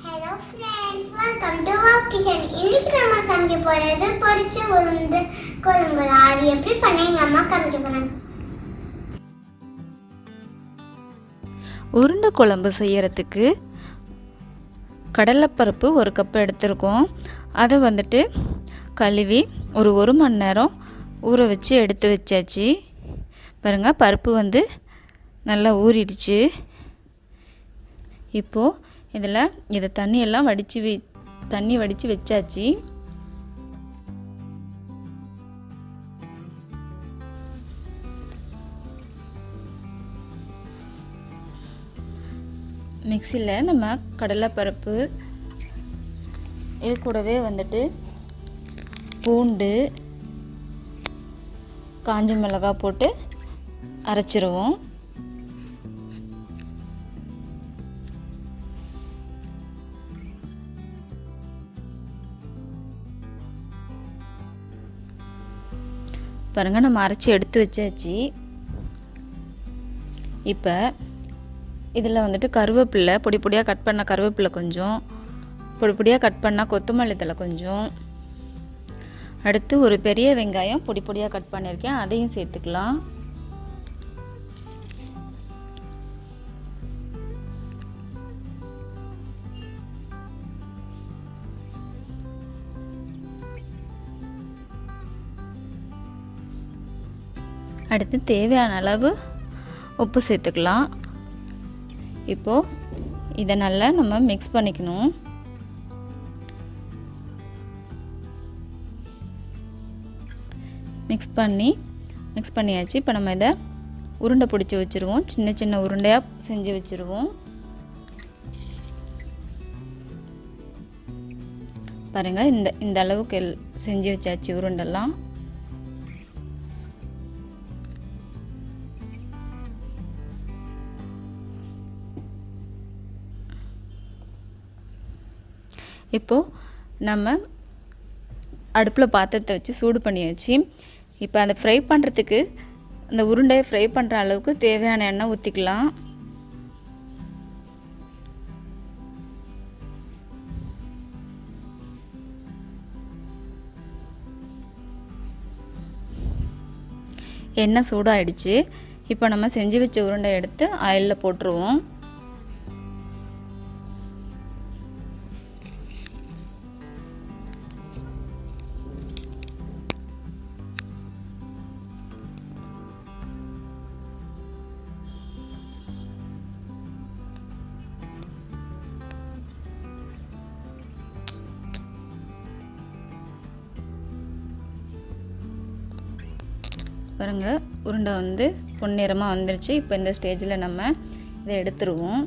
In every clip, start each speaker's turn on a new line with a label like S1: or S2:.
S1: Hello friends, welcome to our kitchen. இன்னைக்கு நம்ம சமைக்க போறது பொரிச்ச உருண்டை குழம்பு. அது எப்படி பண்ண எங்க அம்மா காமிக்க போறாங்க.
S2: உருண்டை குழம்பு செய்யறதுக்கு கடலைப்பருப்பு 1 கப் எடுத்துருக்கோம். அதை வந்துட்டு கழுவி ஒரு மணி நேரம் ஊற வச்சு எடுத்து வச்சாச்சு. பாருங்க, பருப்பு வந்து நல்லா ஊறிடுச்சு. இப்போது இதை தண்ணியெல்லாம் தண்ணி வடித்து வச்சாச்சு. மிக்சியில் நம்ம கடலைப்பருப்பு, இது கூடவே வந்துட்டு பூண்டு, காஞ்ச மிளகாய் போட்டு அரைச்சிருவோம். பாருங்கள், நம்ம அரைச்சி எடுத்து வச்சாச்சு. இப்போ இதில் வந்துட்டு கருவேப்பிலை, பொடி பொடியாக கட் பண்ண கருவேப்பிலை கொஞ்சம், பொடி பொடியாக கட் பண்ண கொத்தமல்லி தழை கொஞ்சம், அடுத்து ஒரு பெரிய வெங்காயம் பொடி பொடியாக கட் பண்ணியிருக்கேன், அதையும் சேர்த்துக்கலாம். அடுத்து தேவையான அளவு உப்பு சேர்த்துக்கலாம். இப்போது இதை நல்லா நம்ம மிக்ஸ் பண்ணிக்கணும். மிக்ஸ் பண்ணியாச்சு. இப்போ நம்ம இதை உருண்டை பிடிச்சி வச்சுருவோம். சின்ன சின்ன உருண்டையாக செஞ்சு வச்சுருவோம். பாருங்கள், இந்த அளவுக்கு செஞ்சு வச்சாச்சு உருண்டெல்லாம். இப்போது நம்ம அடுப்பில் பாத்திரத்தை வச்சு சூடு பண்ணியாச்சு. இப்போ அதை ஃப்ரை பண்ணுறதுக்கு, அந்த உருண்டையை ஃப்ரை பண்ணுற அளவுக்கு தேவையான எண்ணெய் ஊற்றிக்கலாம். எண்ணெய் சூடாகிடுச்சு. இப்போ நம்ம செஞ்சு வச்ச உருண்டை எடுத்து ஆயிலில் போட்டுருவோம். பாருங்க, உருண்டை வந்து பொன்னிறமாக வந்துருச்சு. இப்போ இந்த ஸ்டேஜில் நம்ம இதை எடுத்துருவோம்.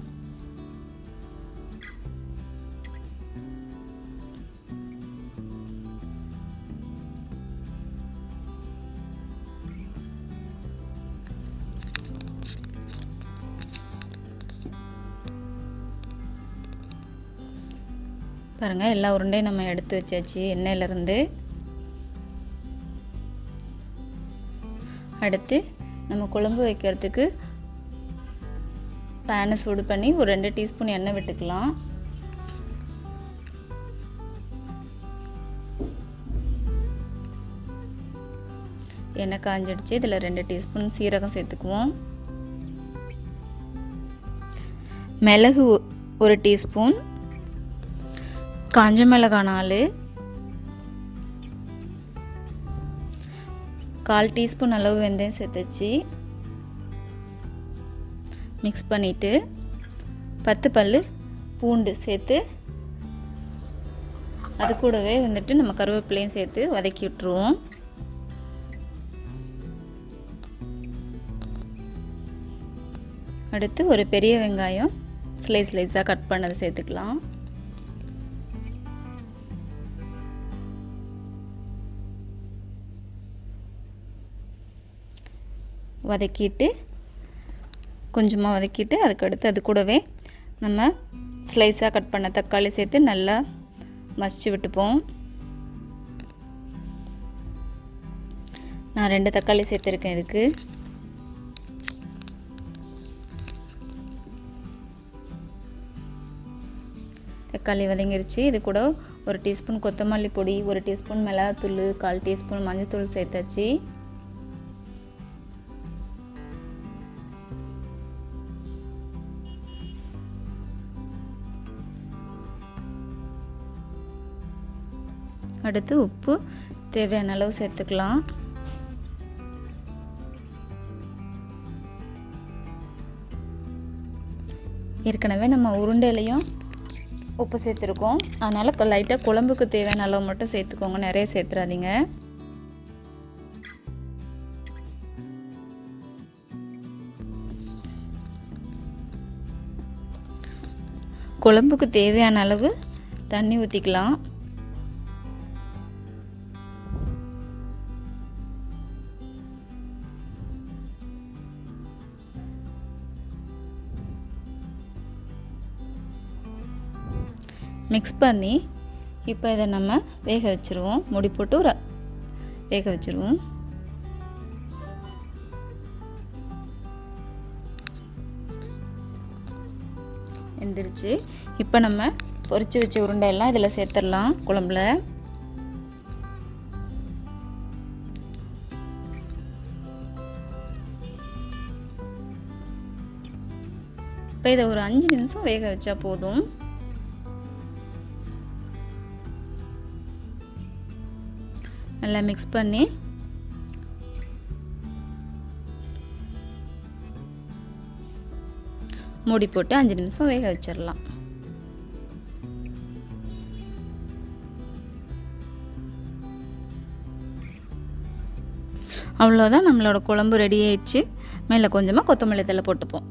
S2: பாருங்கள், எல்லா உருண்டையும் நம்ம எடுத்து வச்சாச்சு எண்ணெயிலேருந்து. அடுத்து நம்ம குழம்பு வைக்கிறதுக்கு பேனை சூடு பண்ணி ஒரு 2 டீஸ்பூன் எண்ணெய் விட்டுக்கலாம். எண்ணெய் காஞ்சிடுச்சு. இதில் 2 டீஸ்பூன் சீரகம் சேர்த்துக்குவோம். மிளகு 1 டீஸ்பூன், காஞ்ச மிளகாய் 4, 1/4 டீஸ்பூன் அளவு வெந்தயம் சேர்த்துச்சு. மிக்ஸ் பண்ணிவிட்டு 10 பல் பூண்டு சேர்த்து, அது கூடவே வந்துட்டு நம்ம கருவேப்பிலையும் சேர்த்து வதக்கி விட்டுருவோம். அடுத்து ஒரு பெரிய வெங்காயம் ஸ்லைஸாக கட் பண்ணதை சேர்த்துக்கலாம். கொஞ்சமாக வதக்கிட்டு அதுக்கடுத்து அது கூடவே நம்ம ஸ்லைஸாக கட் பண்ண தக்காளி சேர்த்து நல்லா மசிச்சு விட்டுப்போம். நான் 2 தக்காளி சேர்த்துருக்கேன் இதுக்கு. தக்காளி வதங்கிருச்சு. இது கூட 1 டீஸ்பூன் கொத்தமல்லி பொடி, 1 டீஸ்பூன் மிளகாத்தூள், 1/4 டீஸ்பூன் மஞ்சள்தூள் சேர்த்தாச்சு. அடுத்து உப்பு தேவையான அளவு சேர்த்துக்கலாம். ஏற்கனவே நம்ம உருண்டையிலையும் உப்பு சேர்த்துருக்கோம், அதனால் லைட்டாக குழம்புக்கு தேவையான அளவு மட்டும் சேர்த்துக்கோங்க, நிறைய சேர்த்துறாதீங்க. குழம்புக்கு தேவையான அளவு தண்ணி ஊற்றிக்கலாம். மிக்ஸ் பண்ணி இப்போ இதை நம்ம வேக வச்சுருவோம். மூடி போட்டு வேக வச்சுருவோம். வெந்துருச்சு. இப்போ நம்ம பொரிச்சு வச்ச உருண்டையெல்லாம் இதில் சேர்த்துடலாம் குழம்புல. இப்போ இதை ஒரு 5 நிமிஷம் வேக வச்சா போதும். நல்லா மிக்ஸ் பண்ணி மூடி போட்டு 5 நிமிஷம் வேக வச்சிடலாம். அவ்வளோதான், நம்மளோட குழம்பு ரெடி ஆயிடுச்சு. மேலே கொஞ்சமாக கொத்தமல்லி தழை போட்டுப்போம்.